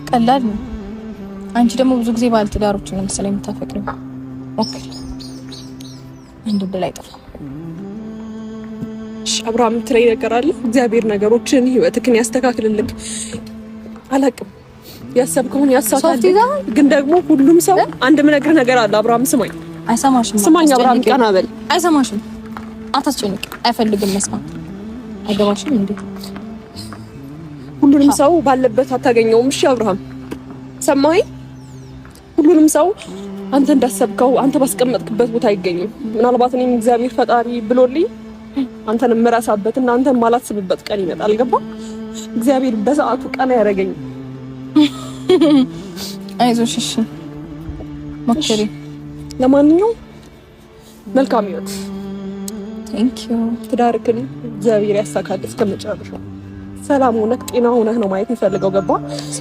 ቀላል ነው። አንቺ ደግሞ ብዙ ጊዜ ባለትዳሮችን ነው መሰለኝ የምታፈቅሪው። ኦኬ አንድ ብላ አይጠፋ። እሺ አብርሃም ትለይ ነገር አለ። እግዚአብሔር ነገሮችን ህይወትክን ያስተካክልልክ። አላቅም ያሰብከውን ያሳካል። ግን ደግሞ ሁሉም ሰው አንድ ምነግር ነገር አለ። አብርሃም ስማኝ። አይሰማሽም? ስማኝ አብርሃም ቀና በል። አይሰማሽም? አታስጨንቅ። አይፈልግም መስማት። አይገባሽም እንዴ? ሁሉንም ሰው ባለበት አታገኘውም። እሺ አብርሃም ሰማኝ። ሁሉንም ሰው አንተ እንዳሰብከው አንተ ባስቀመጥክበት ቦታ አይገኝም። ምናልባት እኔም እግዚአብሔር ፈጣሪ ብሎልኝ አንተን የምረሳበት እና አንተን ማላስብበት ቀን ይመጣል። ገባ? እግዚአብሔር በሰዓቱ ቀን ያደርገኝ። አይዞሽ እሺ ሞክሪ። ለማንኛውም መልካም ህይወት። ቴንክ ዩ። ትዳርክን እግዚአብሔር ያሳካል እስከመጨረሻው። ሰላም ሆነህ ጤና ሆነህ ነው ማየት የሚፈልገው። ገባ?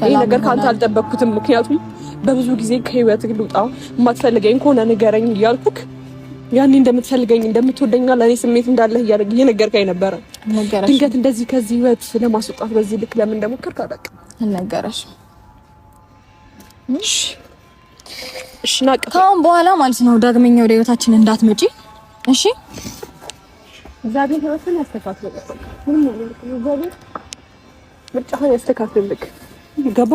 ይሄ ነገር ካንተ አልጠበቅኩትም። ምክንያቱም በብዙ ጊዜ ከህይወት ልውጣ የማትፈልገኝ ከሆነ ንገረኝ እያልኩክ ያኔ እንደምትፈልገኝ እንደምትወደኛ ለኔ ስሜት እንዳለህ እየነገርከኝ ነበረ። ድንገት እንደዚህ ከዚህ ህይወት ለማስወጣት በዚህ ልክ ለምን እንደሞከርክ አላውቅም። አልነገረሽ? እሺ ናቀፍ። ካሁን በኋላ ማለት ነው ዳግመኛ ወደ ህይወታችን እንዳትመጪ እሺ? እግዚአብሔር ህይወትን ያስተካክልልክ። ምንም ነገር እግዚአብሔር ምርጫህን ያስተካክልልክ። ገባ?